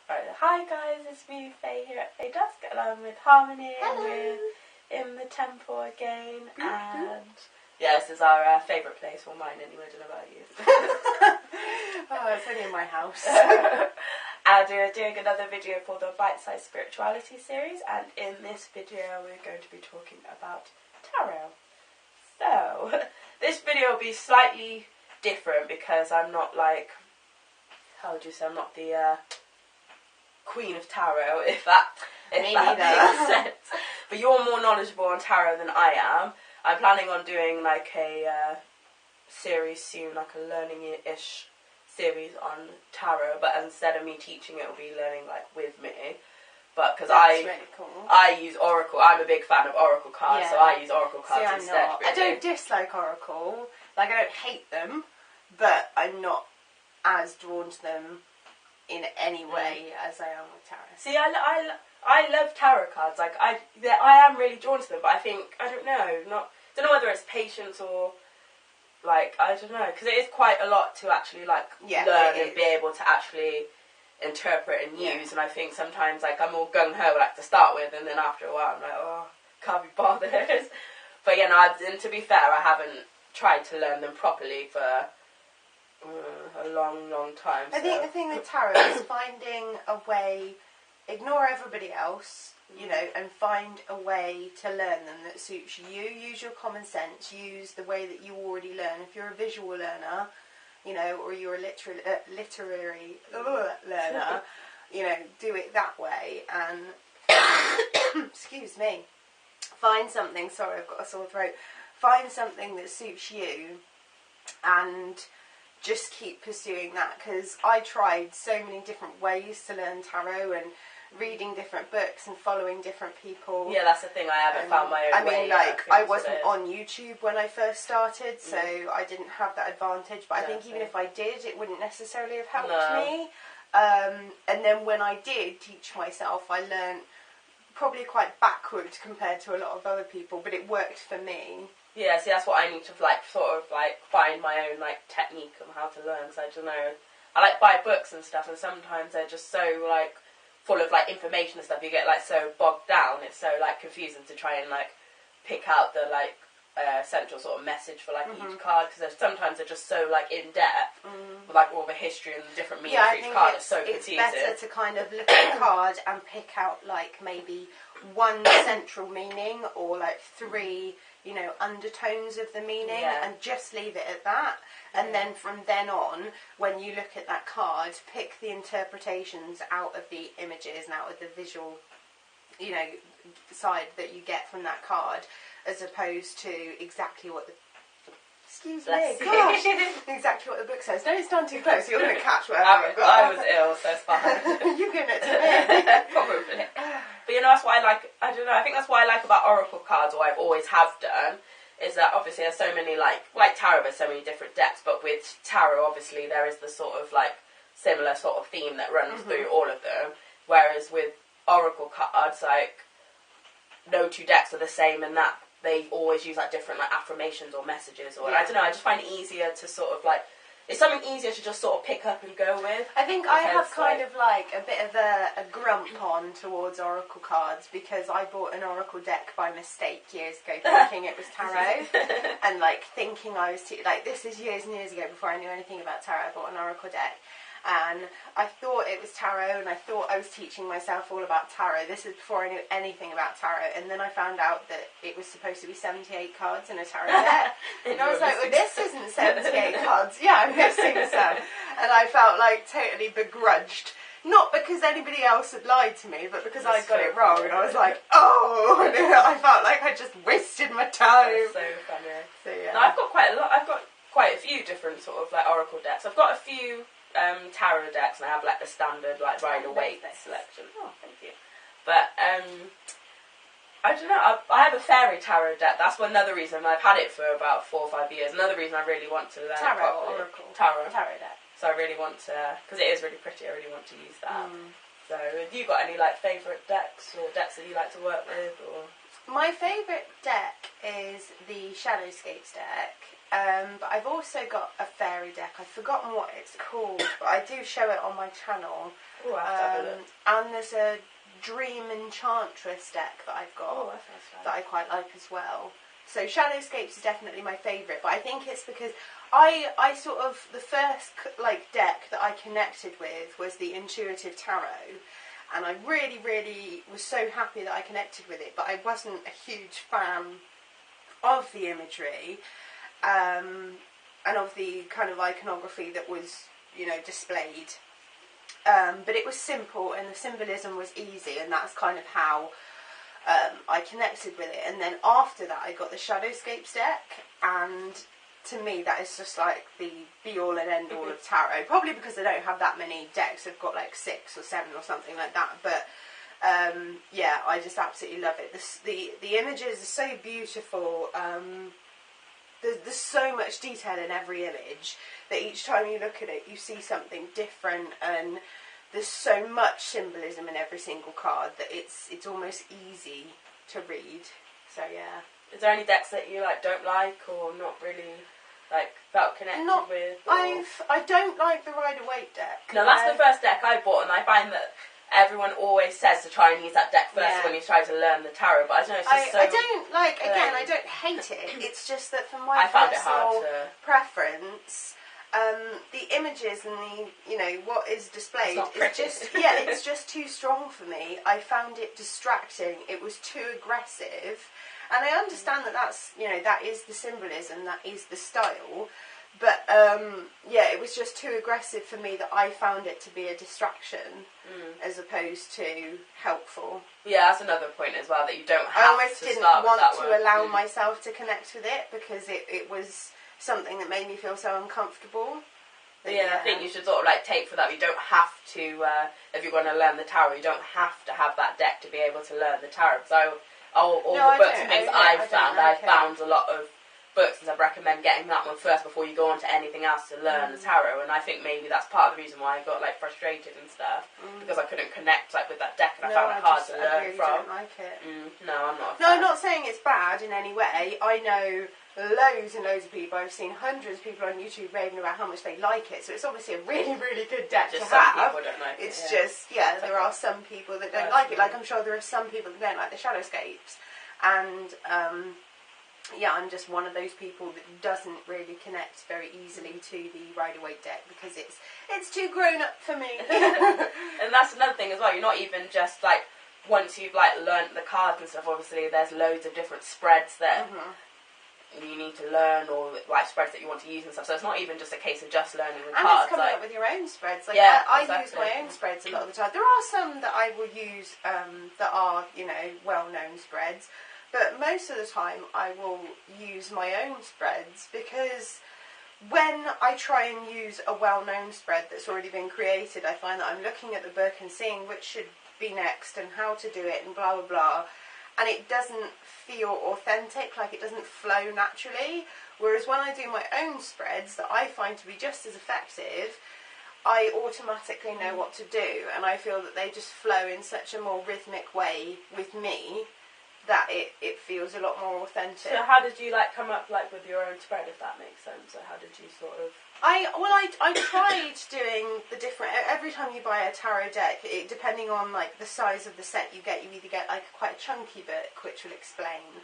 Right. Hi guys, it's me, Faye, here at Faye Dusk, and I'm with Harmony, and we're in the temple again, and yeah, this is our favourite place, well mine anyway, I don't know about you. Oh, it's only in my house. And we're doing another video for the Bite Size Spirituality series, and in this video we're going to be talking about tarot. So, this video will be slightly different because I'm not like, how would you say, I'm not the Queen of Tarot, if that makes sense. But you're more knowledgeable on tarot than I am. I'm planning on doing like a series soon, like a learning-ish series on tarot, but instead of me teaching it, will be learning like with me. But because really cool. I use Oracle, I'm a big fan of Oracle cards, so I use Oracle cards instead. Really. I don't dislike Oracle, like I don't hate them, but I'm not as drawn to them in any way as I am with tarot. See, I love tarot cards. Like I am really drawn to them, but I think I don't know whether it's patience or like I don't know, because it is quite a lot to actually like learn and be able to actually interpret and use. And I think sometimes like I'm all gung ho like to start with, and then after a while I'm like, oh, can't be bothered. But yeah, no, and to be fair, I haven't tried to learn them properly for a long time. I think the thing with tarot is finding a way, ignore everybody else, you know, and find a way to learn them that suits you. Use your common sense, use the way that you already learn. If you're a visual learner, you know, or you're a literary learner, you know, do it that way. And, excuse me, find something, sorry, I've got a sore throat, find something that suits you and just keep pursuing that, because I tried so many different ways to learn tarot and reading different books and following different people. Yeah, that's the thing, I haven't found my own way. I mean, like, I wasn't on YouTube when I first started, so I didn't have that advantage, but I think even if I did, it wouldn't necessarily have helped me. And then when I did teach myself, I learned probably quite backward compared to a lot of other people, but it worked for me. Yeah, see, that's what I need to like sort of like find my own like technique on how to learn. Because I don't know, I like buy books and stuff, and sometimes they're just so like full of like information and stuff. You get like so bogged down. It's so like confusing to try and like pick out the like central sort of message for like each card, because sometimes they're just so like in depth with like all the history and the different meanings for each card. It's so confusing. It's better to kind of look at the card and pick out like maybe one central meaning or like three, you know, undertones of the meaning, and just leave it at that. And then from then on, when you look at that card, pick the interpretations out of the images and out of the visual, you know, side that you get from that card, as opposed to exactly what the exactly what the book says. Don't stand too close, you're going to catch whatever I've got. I was ill, so it's fine. You're giving it to me. Probably. But you know, that's what I like, I don't know, I think that's what I like about Oracle cards, or I've always have done, is that obviously there's so many like tarot, there's so many different depths, but with tarot obviously there is the sort of like similar sort of theme that runs through all of them, whereas with Oracle cards, like no two decks are the same, and that they always use like different like affirmations or messages, or I don't know, I just find it easier to sort of like, it's something easier to just sort of pick up and go with. I think I have kind of like a bit of a grump on towards Oracle cards, because I bought an Oracle deck by mistake years ago, thinking it was tarot, and like thinking I was like, this is years and years ago before I knew anything about tarot. I bought an Oracle deck, and I thought it was tarot, and I thought I was teaching myself all about tarot. This is before I knew anything about tarot, and then I found out that it was supposed to be 78 cards in a tarot deck, and I was like, well, this isn't 78 cards, yeah, I'm missing some, and I felt like totally begrudged. Not because anybody else had lied to me, but because I got it wrong, and I was like, oh, I felt like I just wasted my time. That's so funny. So yeah. No, I've got quite a lot, I've got quite a few different sort of like Oracle decks. I've got a few tarot decks, and I have like the standard like Rider-Waite selection. Oh, thank you. But I don't know, I have a fairy tarot deck. That's another reason I've had it for about 4 or 5 years. Another reason I really want to learn tarot or Oracle. Tarot deck. So I really want to, because it is really pretty, I really want to use that. So have you got any like favourite decks, or decks that you like to work with? Or my favourite deck is the Shadowscapes deck. But I've also got a fairy deck. I've forgotten what it's called, but I do show it on my channel. Oh, I have to have a look. And there's a Dream Enchantress deck that I've got Oh, that sounds fun. that I quite like as well. So Shadowscapes is definitely my favourite, but I think it's because I sort of, the first like deck that I connected with was the Intuitive Tarot, and I really, really was so happy that I connected with it, but I wasn't a huge fan of the imagery and of the kind of iconography that was, you know, displayed. But it was simple and the symbolism was easy, and that's kind of how I connected with it. And then after that I got the Shadowscapes deck, and to me that is just like the be all and end all of tarot, probably because I don't have that many decks. I've got like 6 or 7 or something like that, but yeah, I just absolutely love it. The images are so beautiful. There's so much detail in every image that each time you look at it you see something different, and there's so much symbolism in every single card that it's almost easy to read. So yeah. Is there any decks that you like don't like or not really like felt connected with? Or... I don't like the Rider-Waite deck. No, that's the first deck I bought, and I find that everyone always says to try and use that deck first when you try to learn the tarot, but I don't know, it's just I don't like, again, I don't hate it, it's just that for my personal preference, the images and the, you know, what is displayed is just, it's just too strong for me. I found it distracting, it was too aggressive, and I understand that that's, you know, that is the symbolism, that is the style, but yeah, it was just too aggressive for me that I found it to be a distraction as opposed to helpful. Yeah, that's another point as well, that you don't have to. I almost didn't want to allow myself to connect with it because it was something that made me feel so uncomfortable. But yeah, I think you should sort of like take for that. You don't have to, if you're going to learn the tarot, you don't have to have that deck to be able to learn the tarot. So all the books and things I've found a lot of books, and I'd recommend getting that one first before you go on to anything else to learn the tarot. And I think maybe that's part of the reason why I got like frustrated and stuff, because I couldn't connect like with that deck, and I found it hard to learn from. I don't like it. No, I'm not. No, I'm not saying it's bad in any way. I know loads and loads of people. I've seen hundreds of people on YouTube raving about how much they like it. So it's obviously a really, really good deck to have. Some people don't like it. It's just, there are some people that don't like it. Like I'm sure there are some people that don't like the Shadowscapes, and yeah, I'm just one of those people that doesn't really connect very easily to the Rider-Waite deck because it's too grown up for me. And that's another thing as well. You're not even just like, once you've like learnt the cards and stuff, obviously there's loads of different spreads that you need to learn, or like spreads that you want to use and stuff. So it's not even just a case of just learning the cards. And it's coming up with your own spreads. Like I use my own spreads a lot of the time. There are some that I will use that are, you know, well-known spreads. But most of the time I will use my own spreads, because when I try and use a well-known spread that's already been created, I find that I'm looking at the book and seeing which should be next and how to do it and blah blah blah, and it doesn't feel authentic, like it doesn't flow naturally. Whereas when I do my own spreads that I find to be just as effective, I automatically know what to do, and I feel that they just flow in such a more rhythmic way with me that it feels a lot more authentic. So how did you like come up like with your own spread, if that makes sense? So how did you sort of... I tried doing the different, every time you buy a tarot deck, depending on like the size of the set you either get like quite a chunky book which will explain,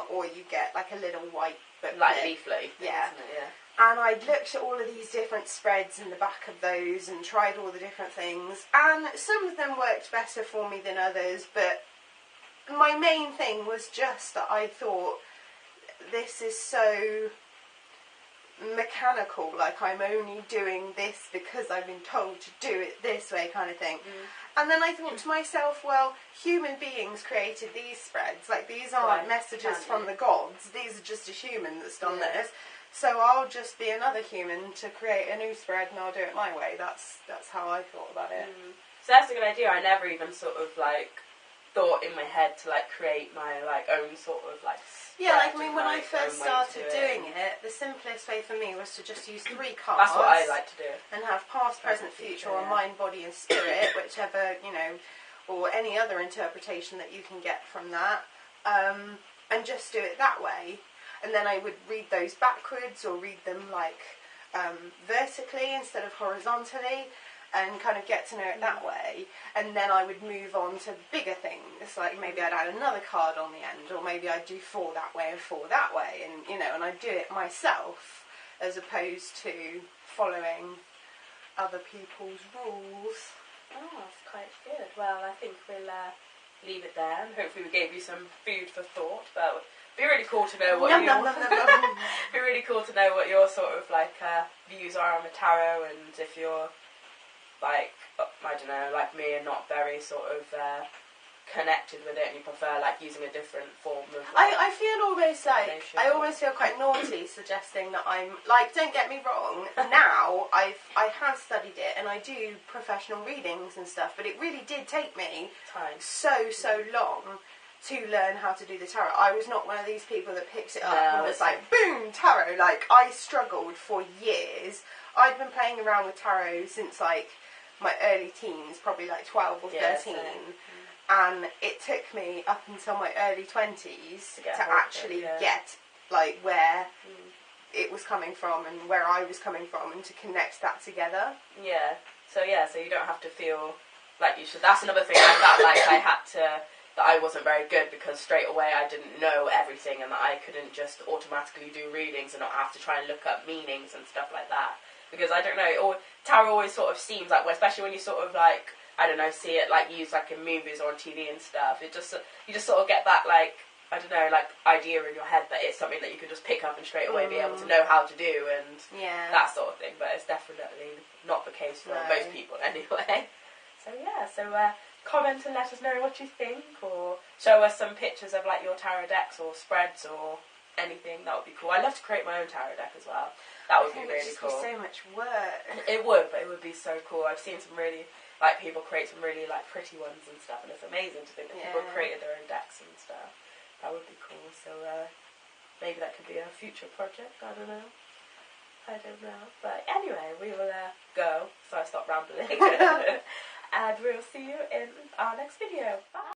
or you get like a little white book. Like leaflet. Yeah. Isn't it? Yeah. And I looked at all of these different spreads in the back of those and tried all the different things, and some of them worked better for me than others, but my main thing was just that I thought, this is so mechanical, like I'm only doing this because I've been told to do it this way kind of thing. And then I thought to myself, well, human beings created these spreads, like these aren't messages from the gods, these are just a human that's done this, so I'll just be another human to create a new spread and I'll do it my way. That's how I thought about it. So that's a good idea. I never even sort of like thought in my head to like create my like own sort of like like I mean when I first started doing it, the simplest way for me was to just use 3 cards. That's what I like to do. And have past, present, future, or mind, body and spirit, whichever, you know, or any other interpretation that you can get from that, and just do it that way. and then I would read those backwards or read them like vertically instead of horizontally, and kind of get to know it that way. And then I would move on to bigger things, like maybe I'd add another card on the end, or maybe I'd do 4 that way and 4 that way, and and I'd do it myself as opposed to following other people's rules. Oh, that's quite good. Well, I think we'll leave it there, and hopefully we gave you some food for thought. But it'd be really cool to know what be really cool to know what your sort of like views are on the tarot, and if you're like, I don't know, like me, and not very sort of connected with it, and you prefer like using a different form of I feel almost like I almost feel quite naughty suggesting that I'm like, don't get me wrong, now I have studied it and I do professional readings and stuff, but it really did take me so long to learn how to do the tarot. I was not one of these people that picks it up and was like, boom, tarot. Like, I struggled for years. I'd been playing around with tarot since like my early teens, probably like 12 or 13. And it took me up until my early 20s to actually get like where it was coming from and where I was coming from, and to connect that together. So you don't have to feel like you should. That's another thing I felt like I had to, that I wasn't very good, because straight away I didn't know everything, and that I couldn't just automatically do readings and not have to try and look up meanings and stuff like that. Because I don't know, tarot always sort of seems like, especially when you sort of like, I don't know, see it like used like in movies or on TV and stuff, you just sort of get that like, I don't know, like idea in your head that it's something that you could just pick up and straight away be able to know how to do and that sort of thing. But it's definitely not the case for most people anyway. So comment and let us know what you think, or show us some pictures of like your tarot decks or spreads or anything. That would be cool. I'd love to create my own tarot deck as well. That would be really cool. It would just be so much work. It would, but it would be so cool. I've seen some really, like, people create some really like pretty ones and stuff, and it's amazing to think that people created their own decks and stuff. That would be cool. So maybe that could be a future project. I don't know. But anyway, we will go, so I stop rambling. And we'll see you in our next video. Bye!